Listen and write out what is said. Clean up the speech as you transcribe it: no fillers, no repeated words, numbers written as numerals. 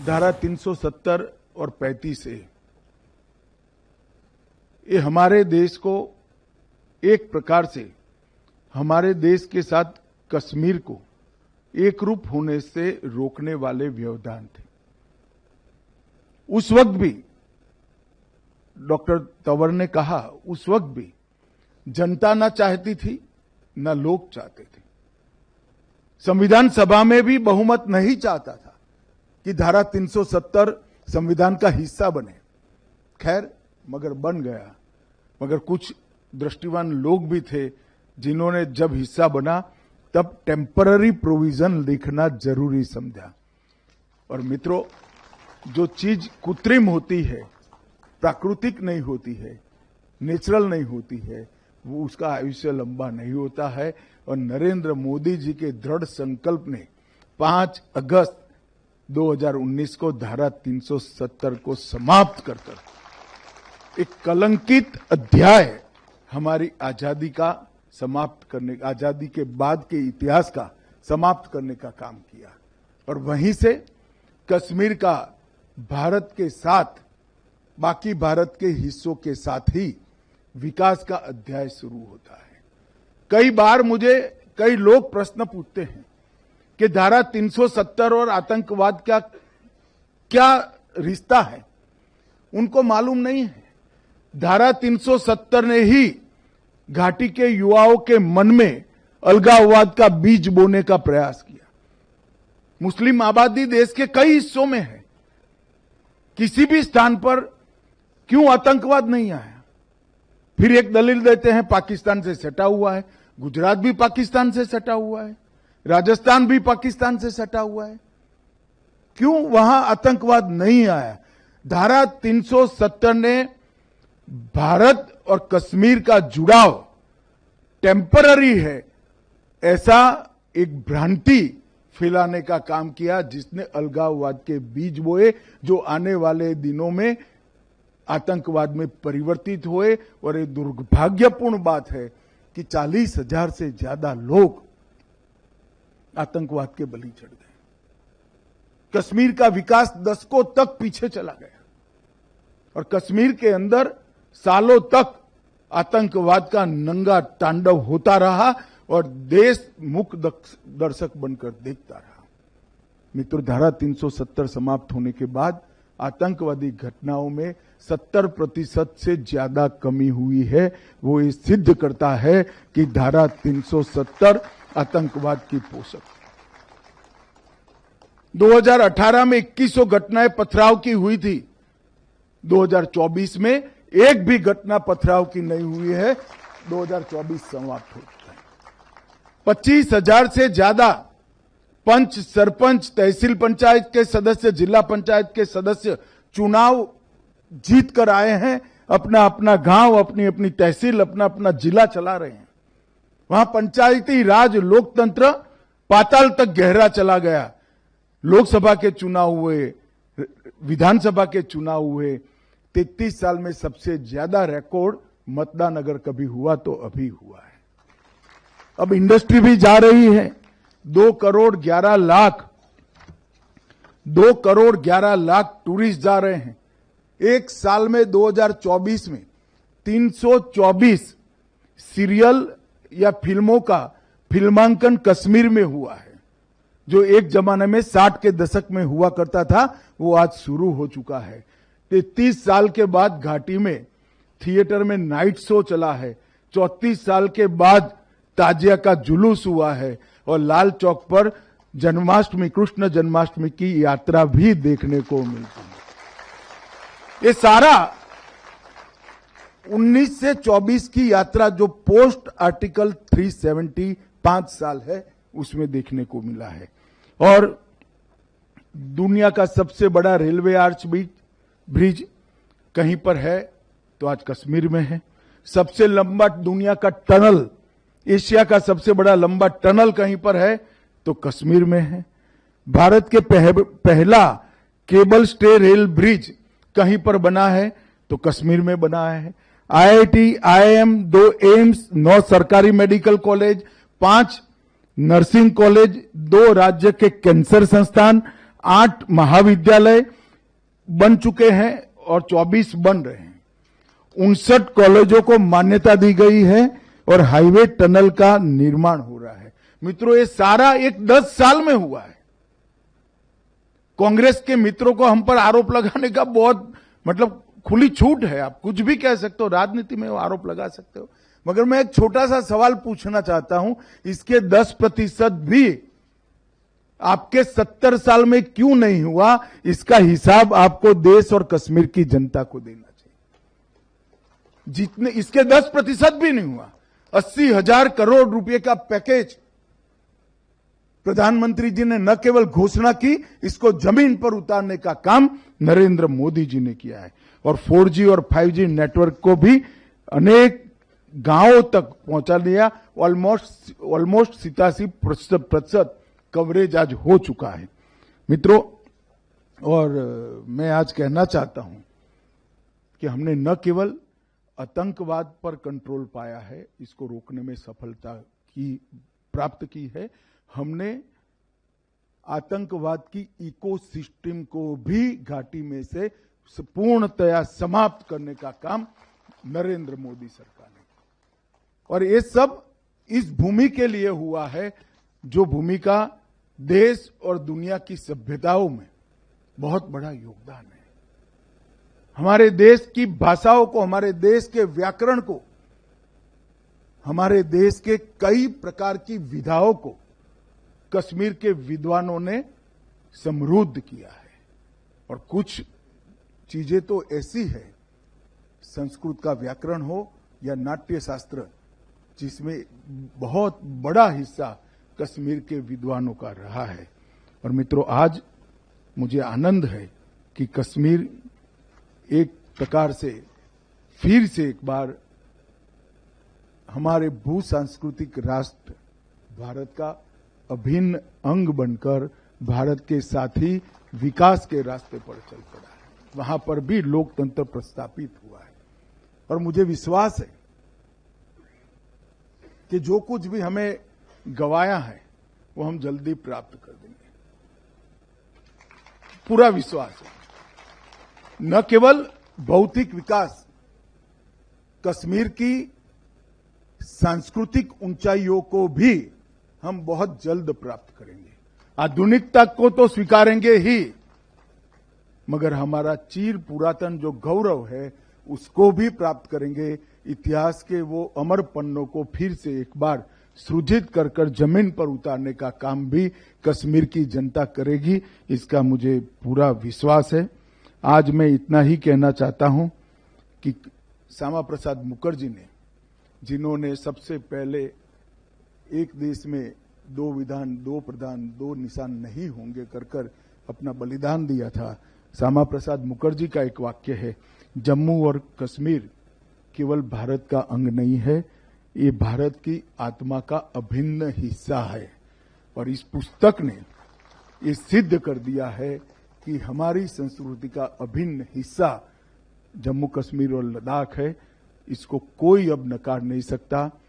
धारा 370 और 35 ए ये हमारे देश को एक प्रकार से हमारे देश के साथ कश्मीर को एक रूप होने से रोकने वाले व्यवधान थे। उस वक्त भी डॉक्टर तंवर ने कहा, उस वक्त भी जनता ना चाहती थी ना लोग चाहते थे। संविधान सभा में भी बहुमत नहीं चाहता था कि धारा 370 संविधान का हिस्सा बने। खैर मगर बन गया। मगर कुछ दृष्टिवान लोग भी थे जिन्होंने जब हिस्सा बना तब टेम्पररी प्रोविजन लिखना जरूरी समझा। और मित्रों, जो चीज कृत्रिम होती है, प्राकृतिक नहीं होती है, नेचुरल नहीं होती है, वो उसका आयुष्य लंबा नहीं होता है। और नरेंद्र मोदी जी के दृढ़ संकल्प ने 5 अगस्त 2019 को धारा 370 को समाप्त कर एक कलंकित अध्याय हमारी आजादी का समाप्त करने, आजादी के बाद के इतिहास का समाप्त करने का काम किया। और वहीं से कश्मीर का भारत के साथ, बाकी भारत के हिस्सों के साथ ही विकास का अध्याय शुरू होता है। कई बार मुझे कई लोग प्रश्न पूछते हैं कि धारा 370 और आतंकवाद का क्या रिश्ता है। उनको मालूम नहीं है, धारा 370 ने ही घाटी के युवाओं के मन में अलगाववाद का बीज बोने का प्रयास किया। मुस्लिम आबादी देश के कई हिस्सों में है, किसी भी स्थान पर क्यों आतंकवाद नहीं आया। फिर एक दलील देते हैं पाकिस्तान से सटा हुआ है। गुजरात भी पाकिस्तान से सटा हुआ है, राजस्थान भी पाकिस्तान से सटा हुआ है, क्यों वहां आतंकवाद नहीं आया। धारा 370 ने भारत और कश्मीर का जुड़ाव टेम्पररी है ऐसा एक भ्रांति फैलाने का काम किया, जिसने अलगाववाद के बीज बोए जो आने वाले दिनों में आतंकवाद में परिवर्तित हुए। और ये दुर्भाग्यपूर्ण बात है कि 40,000 से ज्यादा लोग आतंकवाद के बलि चढ़ गए। कश्मीर का विकास दशकों तक पीछे चला गया और कश्मीर के अंदर सालों तक आतंकवाद का नंगा तांडव होता रहा और देश मूक दर्शक बनकर देखता रहा। मित्रों, धारा 370 समाप्त होने के बाद आतंकवादी घटनाओं में 70% से ज्यादा कमी हुई है। वो ये सिद्ध करता है कि धारा 370 आतंकवाद की पोषक। 2018 में 2100 घटनाएं पथराव की हुई थी। 2024 में एक भी घटना पथराव की नहीं हुई है। 2024 समाप्त हो चुका है। 25,000 से ज्यादा पंच, सरपंच, तहसील पंचायत के सदस्य, जिला पंचायत के सदस्य चुनाव जीत कर आए हैं। अपना अपना गांव, अपनी अपनी तहसील, अपना अपना जिला चला रहे हैं। वहां पंचायती राज लोकतंत्र पाताल तक गहरा चला गया। लोकसभा के चुनाव हुए, विधानसभा के चुनाव हुए। 33 साल में सबसे ज्यादा रिकॉर्ड मतदान अगर कभी हुआ तो अभी हुआ है। अब इंडस्ट्री भी जा रही है। 2 करोड़ 11 लाख टूरिस्ट जा रहे हैं। एक साल में 2024 में 324 सीरियल या फिल्मों का फिल्मांकन कश्मीर में हुआ है। जो एक जमाने में 60 के दशक में हुआ करता था, वो आज शुरू हो चुका है। 33 साल के बाद घाटी में थिएटर में नाइट शो चला है। 34 साल के बाद ताजिया का जुलूस हुआ है और लाल चौक पर जन्माष्टमी, कृष्ण जन्माष्टमी की यात्रा भी देखने को मिलती है। ये सारा 19 से 24 की यात्रा जो पोस्ट आर्टिकल 370 5 साल है उसमें देखने को मिला है। और दुनिया का सबसे बड़ा रेलवे आर्च ब्रिज कहीं पर है तो आज कश्मीर में है। सबसे लंबा दुनिया का टनल, एशिया का सबसे बड़ा लंबा टनल कहीं पर है तो कश्मीर में है। भारत के पहला केबल स्टे रेल ब्रिज कहीं पर बना है तो कश्मीर में बना है। IIT, IIM, 2 एम्स, 9 सरकारी मेडिकल कॉलेज, 5 नर्सिंग कॉलेज, 2 राज्य के कैंसर संस्थान, 8 महाविद्यालय बन चुके हैं और 24 बन रहे हैं। 59 कॉलेजों को मान्यता दी गई है और हाईवे टनल का निर्माण हो रहा है। मित्रों, ये सारा एक 10 साल में हुआ है। कांग्रेस के मित्रों को हम पर आरोप लगाने का बहुत खुली छूट है। आप कुछ भी कह सकते हो, राजनीति में वो आरोप लगा सकते हो, मगर मैं एक छोटा सा सवाल पूछना चाहता हूं, इसके 10% भी आपके 70 साल में क्यों नहीं हुआ? इसका हिसाब आपको देश और कश्मीर की जनता को देना चाहिए। जितने इसके 10% भी नहीं हुआ। 80,000 करोड़ रुपए का पैकेज प्रधानमंत्री जी ने न केवल घोषणा की, इसको जमीन पर उतारने का काम नरेंद्र मोदी जी ने किया है। और 4G और 5G नेटवर्क को भी अनेक गांवों तक पहुंचा दिया। ऑलमोस्ट 87% कवरेज आज हो चुका है। मित्रों, और मैं आज कहना चाहता हूं कि हमने न केवल आतंकवाद पर कंट्रोल पाया है, इसको रोकने में सफलता प्राप्त की है, हमने आतंकवाद की इकोसिस्टम को भी घाटी में से पूर्णतया समाप्त करने का काम नरेंद्र मोदी सरकार ने किया। और ये सब इस भूमि के लिए हुआ है, जो भूमि का देश और दुनिया की सभ्यताओं में बहुत बड़ा योगदान है। हमारे देश की भाषाओं को, हमारे देश के व्याकरण को, हमारे देश के कई प्रकार की विधाओं को कश्मीर के विद्वानों ने समृद्ध किया है। और कुछ चीजें तो ऐसी है, संस्कृत का व्याकरण हो या नाट्य शास्त्र, जिसमें बहुत बड़ा हिस्सा कश्मीर के विद्वानों का रहा है। और मित्रों, आज मुझे आनंद है कि कश्मीर एक प्रकार से फिर से एक बार हमारे भू सांस्कृतिक राष्ट्र भारत का अभिन्न अंग बनकर भारत के साथ ही विकास के रास्ते पर चल पड़ा है। वहां पर भी लोकतंत्र प्रस्थापित हुआ है। और मुझे विश्वास है कि जो कुछ भी हमें गवाया है वो हम जल्दी प्राप्त कर देंगे। पूरा विश्वास है। न केवल भौतिक विकास, कश्मीर की सांस्कृतिक ऊंचाइयों को भी हम बहुत जल्द प्राप्त करेंगे। आधुनिकता को तो स्वीकारेंगे ही, मगर हमारा चीर पुरातन जो गौरव है उसको भी प्राप्त करेंगे। इतिहास के वो अमर पन्नों को फिर से एक बार सृजित कर जमीन पर उतारने का काम भी कश्मीर की जनता करेगी, इसका मुझे पूरा विश्वास है। आज मैं इतना ही कहना चाहता हूं कि श्यामा प्रसाद मुखर्जी ने, जिन्होंने सबसे पहले एक देश में 2 विधान 2 प्रधान 2 निशान नहीं होंगे कर अपना बलिदान दिया था, श्यामा प्रसाद मुखर्जी का एक वाक्य है, जम्मू और कश्मीर केवल भारत का अंग नहीं है, ये भारत की आत्मा का अभिन्न हिस्सा है। और इस पुस्तक ने ये सिद्ध कर दिया है कि हमारी संस्कृति का अभिन्न हिस्सा जम्मू कश्मीर और लद्दाख है। इसको कोई अब नकार नहीं सकता।